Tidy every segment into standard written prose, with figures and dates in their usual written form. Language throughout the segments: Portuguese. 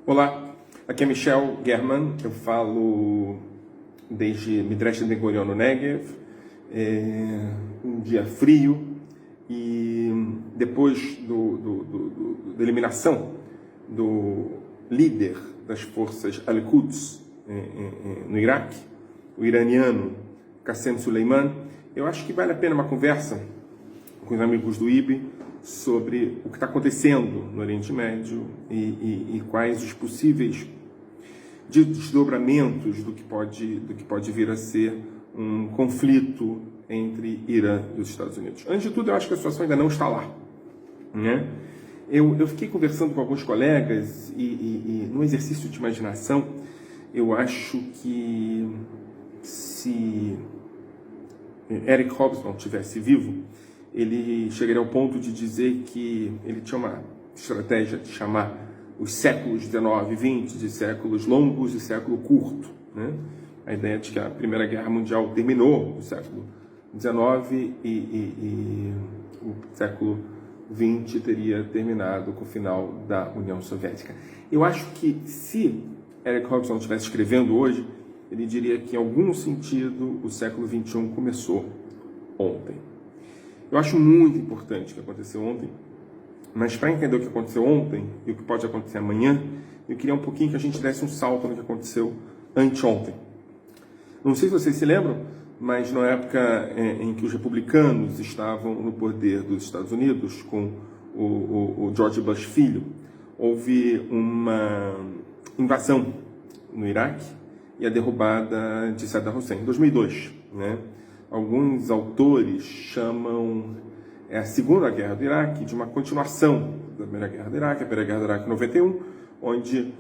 Olá, aqui é Michel German, eu falo desde Midrash Ben Gurion no Negev, um dia frio, e depois da eliminação do líder das forças Al-Quds no Iraque, o iraniano Qasem Soleimani, eu acho que vale a pena uma conversa com os amigos do IB sobre o que está acontecendo no Oriente Médio e quais os possíveis desdobramentos do que pode vir a ser um conflito entre Irã e os Estados Unidos. Antes de tudo, eu acho que a situação ainda não está lá, né? Eu fiquei conversando com alguns colegas e num exercício de imaginação, eu acho que se Eric Hobsbawm tivesse vivo, ele chegaria ao ponto de dizer que ele tinha uma estratégia de chamar os séculos 19 e 20 de séculos longos e século curto, né? A ideia de que a Primeira Guerra Mundial terminou no século 19 e o século 20 teria terminado com o final da União Soviética. Eu acho que se Eric Hobsbawm estivesse escrevendo hoje, ele diria que, em algum sentido, o século 21 começou ontem. Eu acho muito importante o que aconteceu ontem, mas para entender o que aconteceu ontem e o que pode acontecer amanhã, eu queria um pouquinho que a gente desse um salto no que aconteceu anteontem. Não sei se vocês se lembram, mas na época em que os republicanos estavam no poder dos Estados Unidos, com o George Bush filho, houve uma invasão no Iraque e a derrubada de Saddam Hussein, em 2002, né? Alguns autores chamam a Segunda Guerra do Iraque de uma continuação da Primeira Guerra do Iraque, a Primeira Guerra do Iraque em 91, onde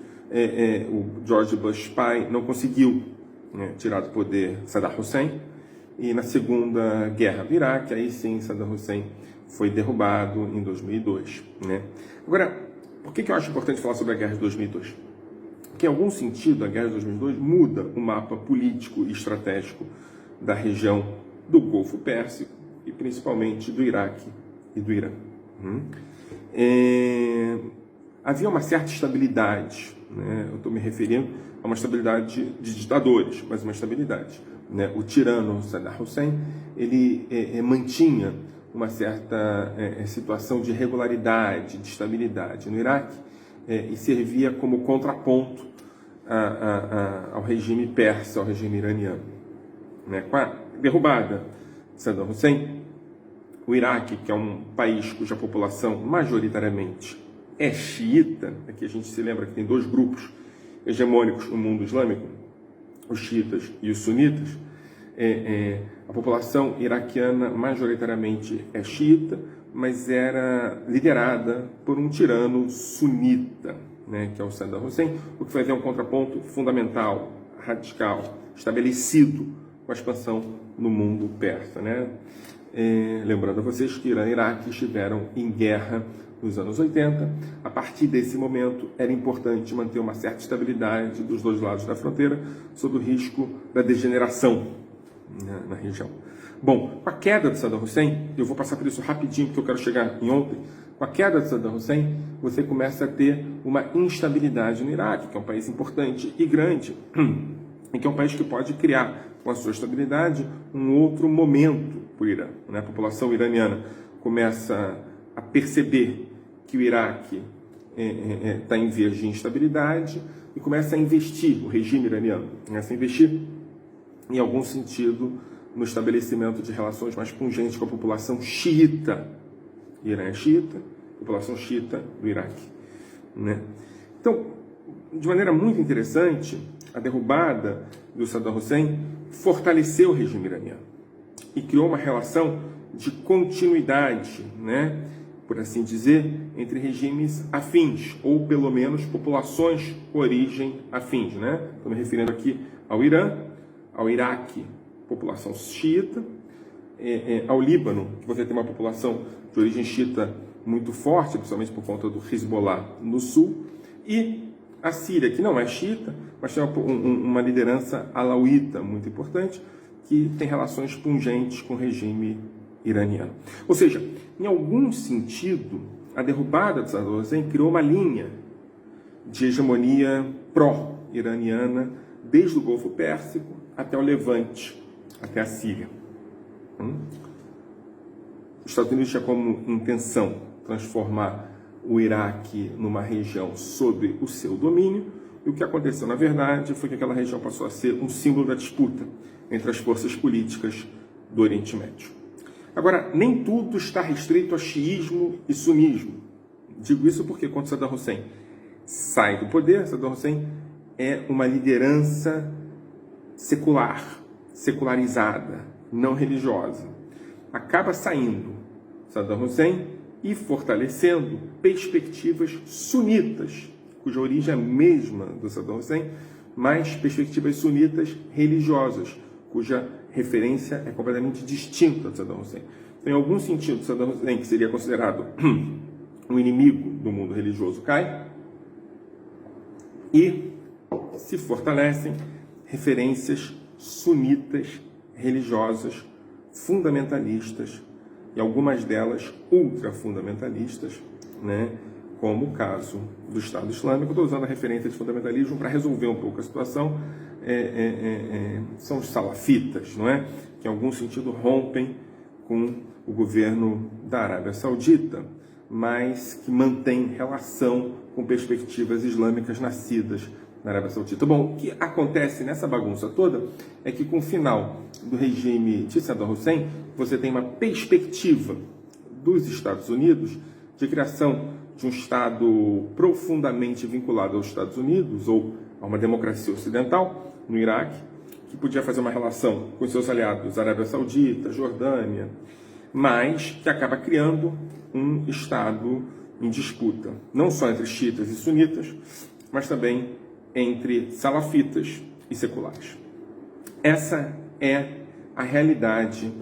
o George Bush pai não conseguiu tirar do poder Saddam Hussein, e na Segunda Guerra do Iraque, aí sim Saddam Hussein foi derrubado em 2002. Né? Agora, por que eu acho importante falar sobre a Guerra de 2002? Porque, em algum sentido, a Guerra de 2002 muda o mapa político e estratégico da região do Golfo Pérsico e principalmente do Iraque e do Irã. Havia uma certa estabilidade, né? Eu estou me referindo a uma estabilidade de ditadores, mas uma estabilidade, né? O tirano Saddam Hussein, ele mantinha uma certa situação de regularidade, de estabilidade no Iraque, e servia como contraponto ao regime persa, ao regime iraniano. Né? Com a derrubada de Saddam Hussein, o Iraque, que é um país cuja população majoritariamente é xiita, aqui a gente se lembra que tem dois grupos hegemônicos no mundo islâmico, os xiitas e os sunitas, a população iraquiana majoritariamente é xiita, mas era liderada por um tirano sunita, né, que é o Saddam Hussein, o que vai ter um contraponto fundamental, radical, estabelecido com a expansão no mundo persa. Né? Lembrando a vocês que Irã e Iraque estiveram em guerra nos anos 80. A partir desse momento, era importante manter uma certa estabilidade dos dois lados da fronteira, sob o risco da degeneração na região. Bom, com a queda de Saddam Hussein, eu vou passar por isso rapidinho, porque eu quero chegar em ontem. Com a queda de Saddam Hussein, você começa a ter uma instabilidade no Iraque, que é um país importante e grande, e que é um país que pode criar, com a sua estabilidade, um outro momento para o Irã. Né? A população iraniana começa a perceber que o Iraque está em vias de instabilidade e começa a investir, o regime iraniano começa a investir, em algum sentido, no estabelecimento de relações mais pungentes com a população xiita. Irã é xiita, população xiita do Iraque. Né? Então, de maneira muito interessante, a derrubada do Saddam Hussein fortaleceu o regime iraniano e criou uma relação de continuidade, né, por assim dizer, entre regimes afins, ou pelo menos populações com origem afins. Né? Estou me referindo aqui ao Irã, ao Iraque, população xiita, ao Líbano, que você tem uma população de origem xiita muito forte, principalmente por conta do Hezbollah no sul, e a Síria, que não é xiita, mas tem uma liderança alauíta muito importante, que tem relações pungentes com o regime iraniano. Ou seja, em algum sentido, a derrubada de Saddam Hussein criou uma linha de hegemonia pró-iraniana desde o Golfo Pérsico até o Levante, até a Síria. Os Estados Unidos tinha como intenção transformar o Iraque numa região sob o seu domínio, e o que aconteceu, na verdade, foi que aquela região passou a ser um símbolo da disputa entre as forças políticas do Oriente Médio. Agora, nem tudo está restrito a xiismo e sunismo. Digo isso porque, quando Saddam Hussein sai do poder, Saddam Hussein é uma liderança secular, secularizada, não religiosa. Acaba saindo Saddam Hussein e fortalecendo perspectivas sunitas, cuja origem é a mesma do Saddam Hussein, mas perspectivas sunitas religiosas, cuja referência é completamente distinta de Saddam Hussein. Então, em algum sentido, Saddam Hussein, que seria considerado um inimigo do mundo religioso, cai, e se fortalecem referências sunitas religiosas fundamentalistas, e algumas delas ultrafundamentalistas, né, como o caso do Estado Islâmico. Estou usando a referência de fundamentalismo para resolver um pouco a situação. São os salafitas, não é? Que em algum sentido rompem com o governo da Arábia Saudita, mas que mantêm relação com perspectivas islâmicas nascidas na Arábia Saudita. Bom, o que acontece nessa bagunça toda é que, com o final do regime de Saddam Hussein, você tem uma perspectiva dos Estados Unidos de criação de um Estado profundamente vinculado aos Estados Unidos ou a uma democracia ocidental no Iraque, que podia fazer uma relação com seus aliados, Arábia Saudita, Jordânia, mas que acaba criando um Estado em disputa, não só entre xiitas e sunitas, mas também entre salafitas e seculares. Essa é a realidade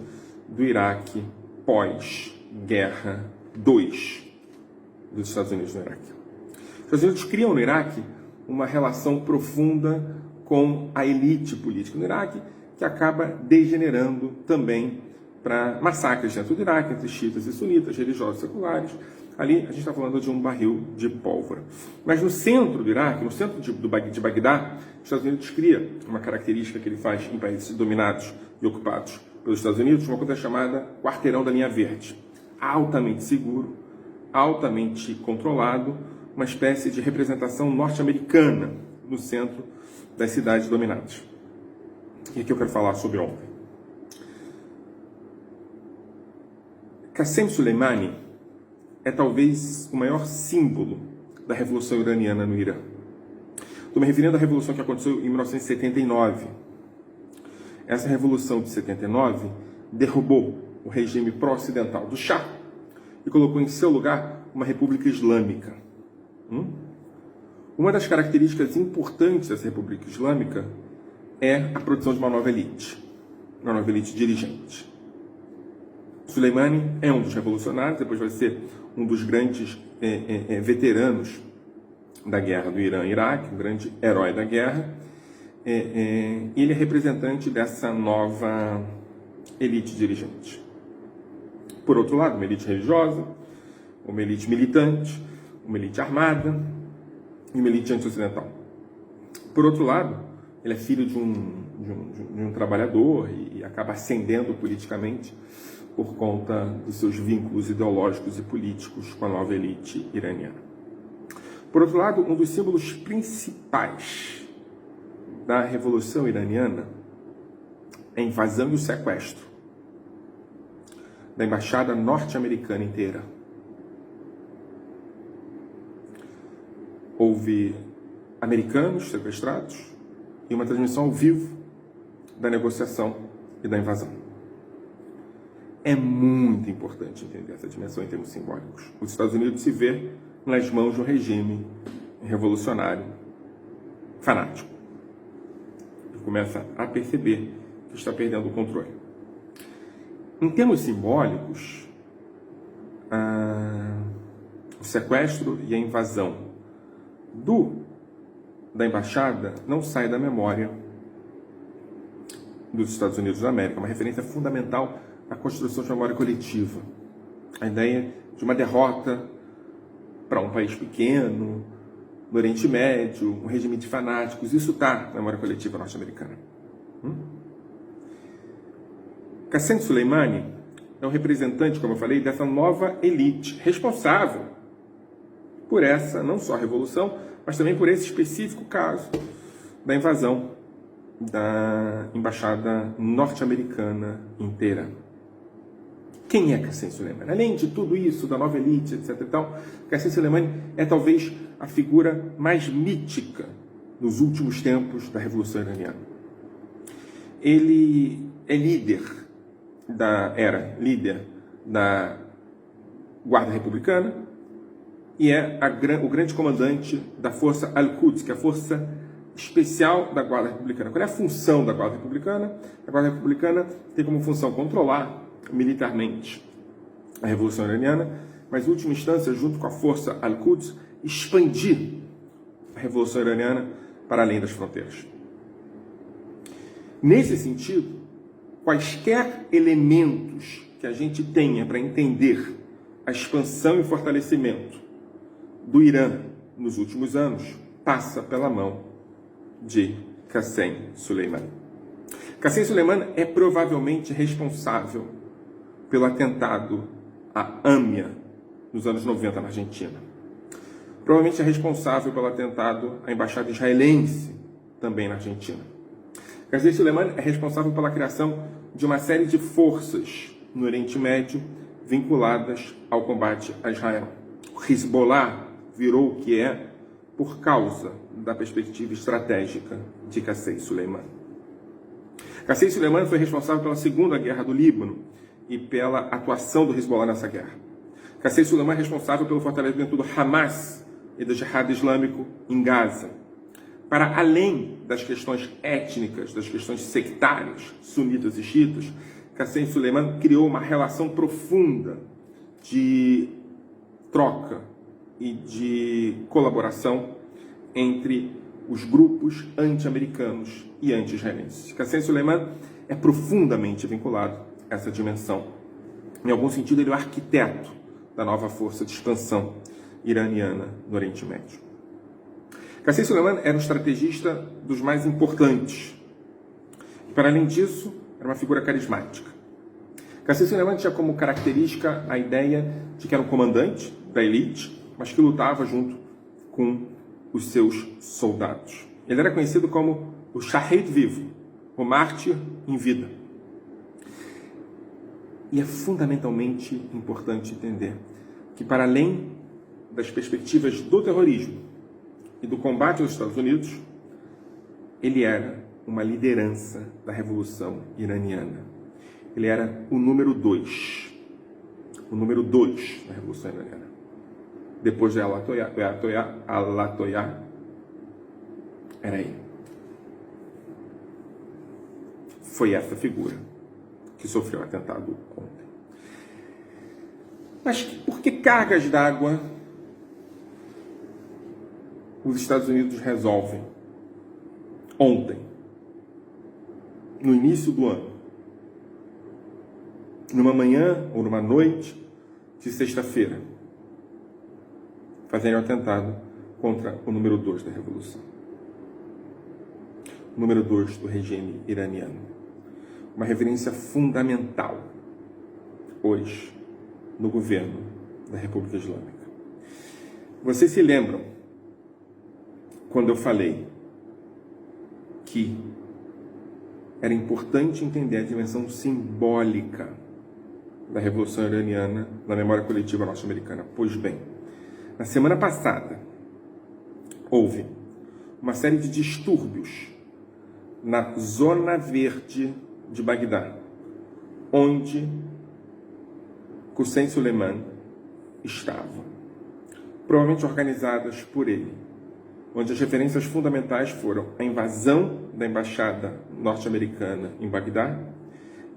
do Iraque pós-Guerra 2 dos Estados Unidos no Iraque. Os Estados Unidos criam no Iraque uma relação profunda com a elite política no Iraque, que acaba degenerando também para massacres dentro do Iraque, entre xiitas e sunitas, religiosos e seculares. Ali a gente está falando de um barril de pólvora. Mas no centro do Iraque, no centro de Bagdá, os Estados Unidos cria uma característica que ele faz em países dominados e ocupados pelos Estados Unidos, uma coisa chamada Quarteirão da Linha Verde. Altamente seguro, altamente controlado, uma espécie de representação norte-americana no centro das cidades dominadas. E aqui eu quero falar sobre ontem. Qasem Soleimani é talvez o maior símbolo da Revolução Iraniana no Irã. Estou me referindo à revolução que aconteceu em 1979. Essa revolução de 79 derrubou o regime pró-ocidental do Shah e colocou em seu lugar uma república islâmica. Uma das características importantes dessa república islâmica é a produção de uma nova elite dirigente. Soleimani é um dos revolucionários, depois vai ser um dos grandes veteranos da guerra do Irã-Iraque, um grande herói da guerra. Ele é representante dessa nova elite dirigente. Por outro lado, uma elite religiosa, uma elite militante, uma elite armada e uma elite anti-ocidental. Por outro lado, ele é filho de um trabalhador e acaba ascendendo politicamente por conta dos seus vínculos ideológicos e políticos com a nova elite iraniana. Por outro lado, um dos símbolos principais da Revolução Iraniana é a invasão e o sequestro da embaixada norte-americana inteira. Houve americanos sequestrados e uma transmissão ao vivo da negociação e da invasão. É muito importante entender essa dimensão em termos simbólicos. Os Estados Unidos se vê nas mãos de um regime revolucionário fanático. Ele começa a perceber que está perdendo o controle. Em termos simbólicos, o sequestro e a invasão da embaixada não sai da memória dos Estados Unidos da América. Uma referência fundamental à construção de memória coletiva. A ideia de uma derrota para um país pequeno, no Oriente Médio, um regime de fanáticos. Isso está na memória coletiva norte-americana. Qassem Soleimani é um representante, como eu falei, dessa nova elite responsável por essa, não só revolução, mas também por esse específico caso da invasão da embaixada norte-americana inteira. Quem é Qassem Soleimani? Além de tudo isso, da nova elite, etc. e tal, Qassem Soleimani é talvez a figura mais mítica nos últimos tempos da Revolução Iraniana. Ele é líder da Guarda Republicana e é o grande comandante da Força Al-Quds, que é a força especial da Guarda Republicana. Qual é a função da Guarda Republicana? A Guarda Republicana tem como função controlar militarmente a Revolução Iraniana, mas, em última instância, junto com a Força Al-Quds, expandir a Revolução Iraniana para além das fronteiras. Nesse sentido, quaisquer elementos que a gente tenha para entender a expansão e fortalecimento do Irã nos últimos anos passa pela mão de Qassem Soleimani. Qassem Soleimani é provavelmente responsável pelo atentado à AMIA nos anos 90 na Argentina. Provavelmente é responsável pelo atentado à embaixada israelense também na Argentina. Qassem Soleimani é responsável pela criação de uma série de forças no Oriente Médio vinculadas ao combate a Israel. O Hezbollah virou o que é por causa da perspectiva estratégica de Qassem Soleimani. Qassem Soleimani foi responsável pela Segunda Guerra do Líbano e pela atuação do Hezbollah nessa guerra. Qassem Soleimani é responsável pelo fortalecimento do Hamas e do Jihad Islâmico em Gaza. Para além das questões étnicas, das questões sectárias, sunitas e xiitas, Qassem Soleimani criou uma relação profunda de troca e de colaboração entre os grupos anti-americanos e anti-israelenses. Qassem Soleimani é profundamente vinculado a essa dimensão. Em algum sentido, ele é o arquiteto da nova força de expansão iraniana no Oriente Médio. Qassem Soleimani era um estrategista dos mais importantes. E, para além disso, era uma figura carismática. Qassem Soleimani tinha como característica a ideia de que era um comandante da elite, mas que lutava junto com os seus soldados. Ele era conhecido como o Shahid vivo, o mártir em vida. E é fundamentalmente importante entender que, para além das perspectivas do terrorismo e do combate aos Estados Unidos, ele era uma liderança da Revolução Iraniana. Ele era o número 2. O número 2 da Revolução Iraniana. Depois de Alatoyah, era ele. Foi essa figura que sofreu o atentado ontem. Mas por que cargas d'água os Estados Unidos resolvem ontem, no início do ano, numa manhã ou numa noite de sexta-feira, fazerem um atentado contra o número 2 da Revolução, o número 2 do regime iraniano? Uma referência fundamental hoje no governo da República Islâmica. Vocês se lembram quando eu falei que era importante entender a dimensão simbólica da Revolução Iraniana na memória coletiva norte-americana? Pois bem, na semana passada houve uma série de distúrbios na Zona Verde de Bagdá, onde Qassem Soleimani estava, provavelmente organizadas por ele, onde as referências fundamentais foram a invasão da embaixada norte-americana em Bagdá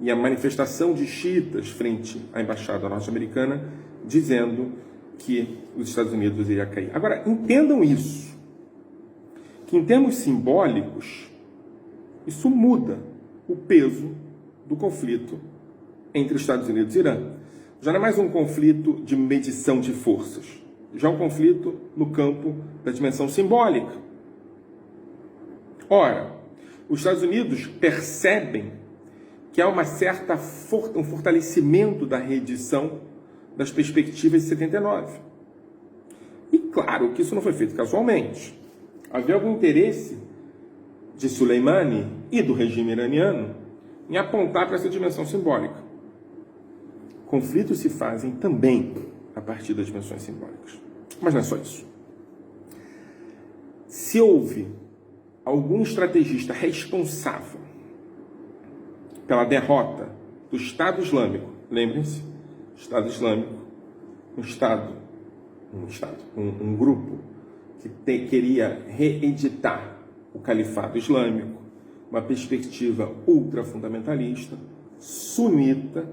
e a manifestação de xiitas frente à embaixada norte-americana, dizendo que os Estados Unidos iria cair. Agora, entendam isso, que em termos simbólicos, isso muda o peso do conflito entre Estados Unidos e Irã. Já não é mais um conflito de medição de forças, já um conflito no campo da dimensão simbólica. Ora, os Estados Unidos percebem que há um fortalecimento da reedição das perspectivas de 79. E claro que isso não foi feito casualmente. Havia algum interesse de Soleimani e do regime iraniano em apontar para essa dimensão simbólica. Conflitos se fazem também a partir das dimensões simbólicas. Mas não é só isso. Se houve algum estrategista responsável pela derrota do Estado Islâmico, lembrem-se, Estado Islâmico, um grupo que queria reeditar o califado islâmico, uma perspectiva ultrafundamentalista, sunita,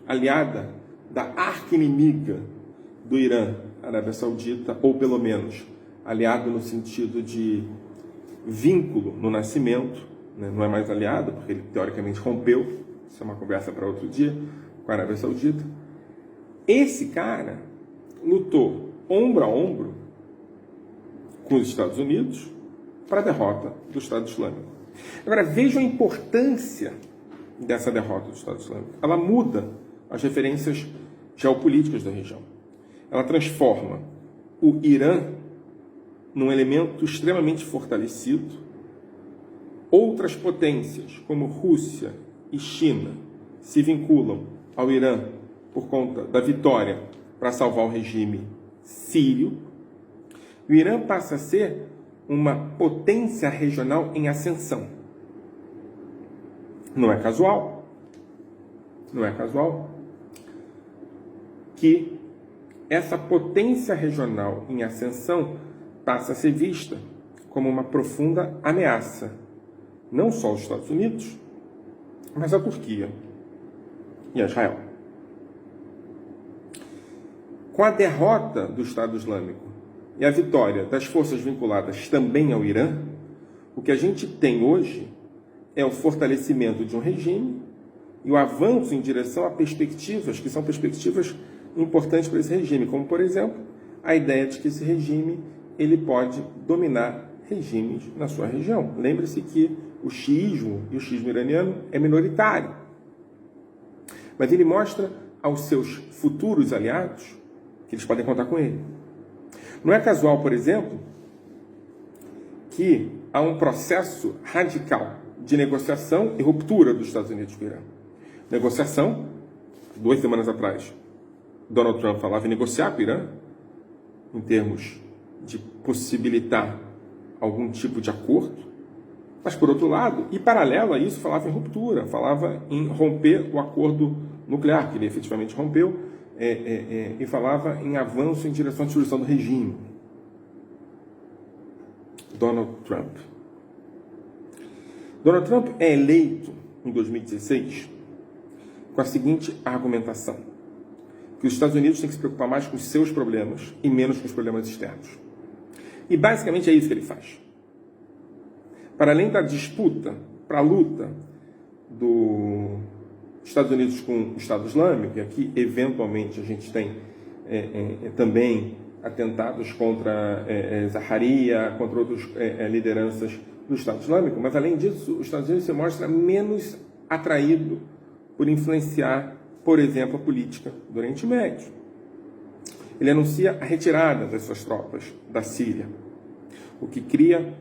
aliada da arqui-inimiga do Irã, Arábia Saudita, ou pelo menos aliado no sentido de vínculo no nascimento, né? Não é mais aliado, porque ele teoricamente rompeu, isso é uma conversa para outro dia, com a Arábia Saudita. Esse cara lutou ombro a ombro com os Estados Unidos para a derrota do Estado Islâmico. Agora, vejam a importância dessa derrota do Estado Islâmico. Ela muda as referências geopolíticas da região. Ela transforma o Irã num elemento extremamente fortalecido. Outras potências, como Rússia e China, se vinculam ao Irã por conta da vitória para salvar o regime sírio. O Irã passa a ser uma potência regional em ascensão. Não é casual que essa potência regional em ascensão passa a ser vista como uma profunda ameaça, não só aos Estados Unidos, mas à Turquia e a Israel. Com a derrota do Estado Islâmico e a vitória das forças vinculadas também ao Irã, o que a gente tem hoje é o fortalecimento de um regime e o avanço em direção a perspectivas que são perspectivas importantes para esse regime, como, por exemplo, a ideia de que esse regime ele pode dominar regimes na sua região. Lembre-se que o xiismo e o xiismo iraniano é minoritário, mas ele mostra aos seus futuros aliados que eles podem contar com ele. Não é casual, por exemplo, que há um processo radical de negociação e ruptura dos Estados Unidos com o Irã. Negociação, 2 semanas atrás, Donald Trump falava em negociar com o Irã, em termos de possibilitar algum tipo de acordo, mas, por outro lado, e paralelo a isso, falava em ruptura, falava em romper o acordo nuclear, que ele efetivamente rompeu, e falava em avanço em direção à dissolução do regime. Donald Trump. Donald Trump é eleito em 2016 com a seguinte argumentação: que os Estados Unidos têm que se preocupar mais com os seus problemas e menos com os problemas externos. E basicamente é isso que ele faz. Para além da disputa, para a luta dos Estados Unidos com o Estado Islâmico, e aqui eventualmente a gente tem também atentados contra Zaharia, contra outras lideranças do Estado Islâmico, mas além disso, os Estados Unidos se mostra menos atraído por influenciar, por exemplo, a política do Oriente Médio. Ele anuncia a retirada das suas tropas da Síria, o que cria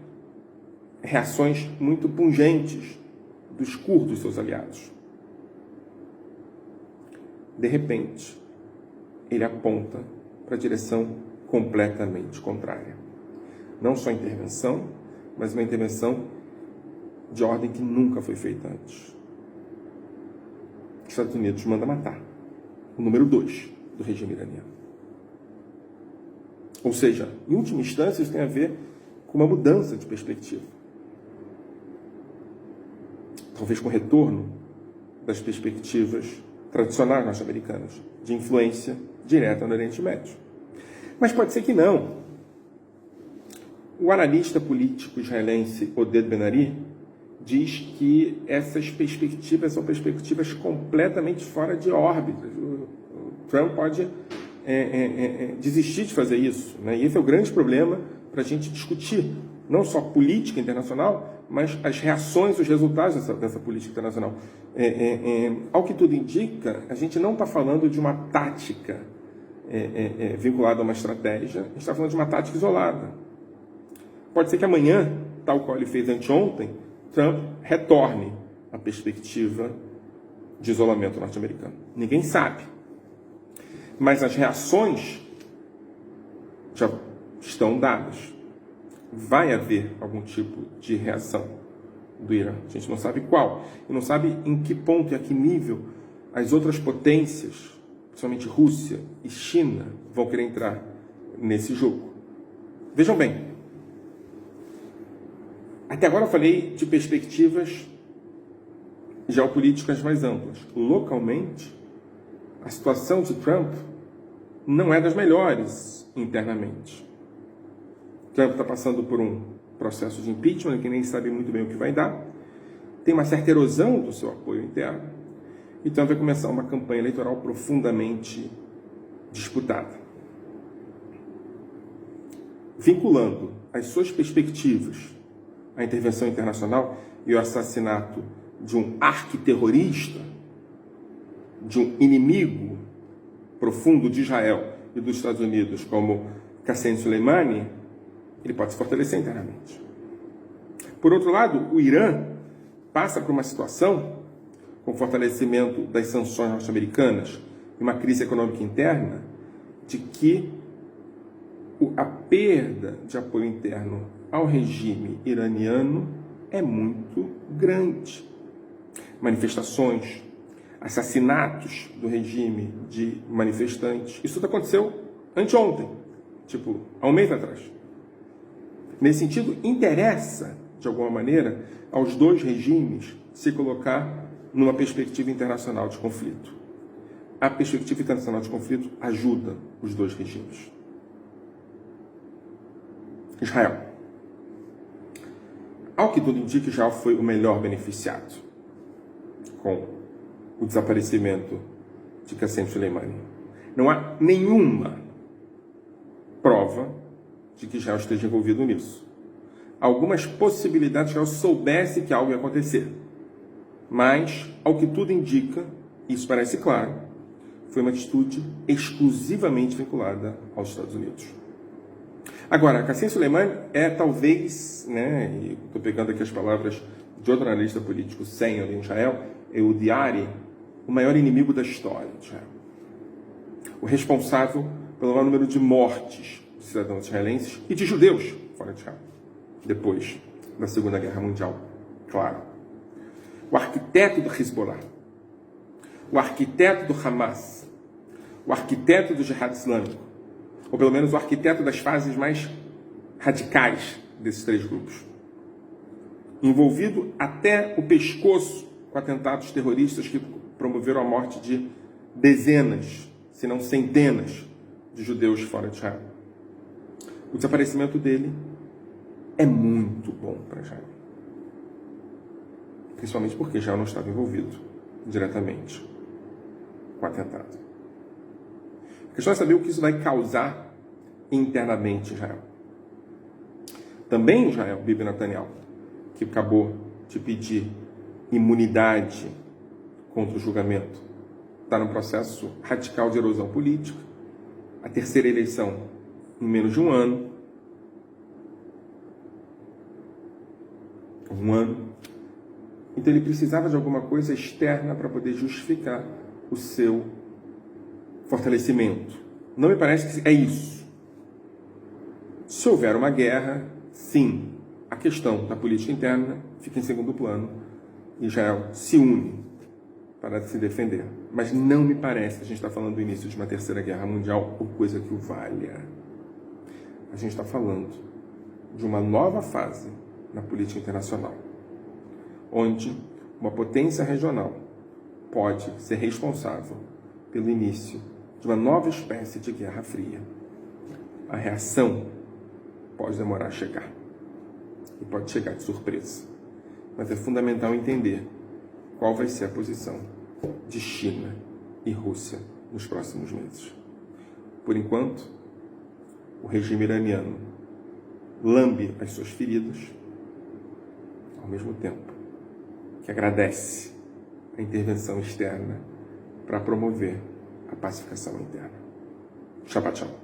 reações muito pungentes dos curdos, seus aliados. De repente, ele aponta para a direção completamente contrária. Não só intervenção, mas uma intervenção de ordem que nunca foi feita antes. Os Estados Unidos manda matar o número 2 do regime iraniano. Ou seja, em última instância, isso tem a ver com uma mudança de perspectiva. Talvez com o retorno das perspectivas tradicionais norte-americanas, de influência direta no Oriente Médio. Mas pode ser que não. O analista político israelense Oded Ben-Ari diz que essas perspectivas são perspectivas completamente fora de órbita. O Trump pode desistir de fazer isso, né? E esse é o grande problema para a gente discutir, não só política internacional, mas as reações, os resultados dessa política internacional. Ao que tudo indica, a gente não está falando de uma tática vinculada a uma estratégia, a gente está falando de uma tática isolada. Pode ser que amanhã, tal qual ele fez anteontem, Trump retorne à perspectiva de isolamento norte-americano. Ninguém sabe. Mas as reações já estão dadas. Vai haver algum tipo de reação do Irã. A gente não sabe qual. E não sabe em que ponto e a que nível as outras potências, principalmente Rússia e China, vão querer entrar nesse jogo. Vejam bem. Até agora eu falei de perspectivas geopolíticas mais amplas. Localmente, a situação de Trump não é das melhores internamente. Trump está passando por um processo de impeachment que nem sabe muito bem o que vai dar. Tem uma certa erosão do seu apoio interno. E Trump vai começar uma campanha eleitoral profundamente disputada. Vinculando as suas perspectivas à intervenção internacional e ao assassinato de um arquiterrorista, de um inimigo profundo de Israel e dos Estados Unidos, como Qassem Soleimani, ele pode se fortalecer internamente. Por outro lado, o Irã passa por uma situação, com o fortalecimento das sanções norte-americanas e uma crise econômica interna, de que a perda de apoio interno ao regime iraniano é muito grande. Manifestações, assassinatos do regime de manifestantes. Isso tudo aconteceu anteontem, há um mês atrás. Nesse sentido, interessa, de alguma maneira, aos dois regimes se colocar numa perspectiva internacional de conflito. A perspectiva internacional de conflito ajuda os dois regimes. Israel. Ao que tudo indica, Israel foi o melhor beneficiado com o desaparecimento de Qassem Soleimani. Não há nenhuma prova de que Israel esteja envolvido nisso. Algumas possibilidades que Israel soubesse que algo ia acontecer. Mas, ao que tudo indica, isso parece claro, foi uma atitude exclusivamente vinculada aos Estados Unidos. Agora, Qassem Soleimani é talvez, e estou pegando aqui as palavras de outro analista político sênior em Israel, Ehud Yaari, o maior inimigo da história de Israel. O responsável pelo maior número de mortes de cidadãos israelenses e de judeus fora de Israel, depois da Segunda Guerra Mundial, claro. O arquiteto do Hezbollah, o arquiteto do Hamas, o arquiteto do Jihad Islâmico, ou pelo menos o arquiteto das fases mais radicais desses três grupos. Envolvido até o pescoço com atentados terroristas que promoveram a morte de dezenas, se não centenas, de judeus fora de Israel. O desaparecimento dele é muito bom para Israel. Principalmente porque Israel não estava envolvido diretamente com o atentado. A questão é saber o que isso vai causar internamente em Israel. Também Israel, Bibi Netanyahu, que acabou de pedir imunidade contra o julgamento, está num processo radical de erosão política. A terceira eleição em menos de um ano. Então ele precisava de alguma coisa externa para poder justificar o seu fortalecimento. Não me parece que é isso. Se houver uma guerra, sim, a questão da política interna fica em segundo plano. Israel se une para se defender. Mas não me parece que a gente está falando do início de uma terceira guerra mundial ou coisa que o valha. A gente está falando de uma nova fase na política internacional, onde uma potência regional pode ser responsável pelo início de uma nova espécie de guerra fria. A reação pode demorar a chegar. E pode chegar de surpresa. Mas é fundamental entender qual vai ser a posição de China e Rússia nos próximos meses. por enquanto, o regime iraniano lambe as suas feridas, ao mesmo tempo que agradece a intervenção externa para promover a pacificação interna. Shabbat Shalom.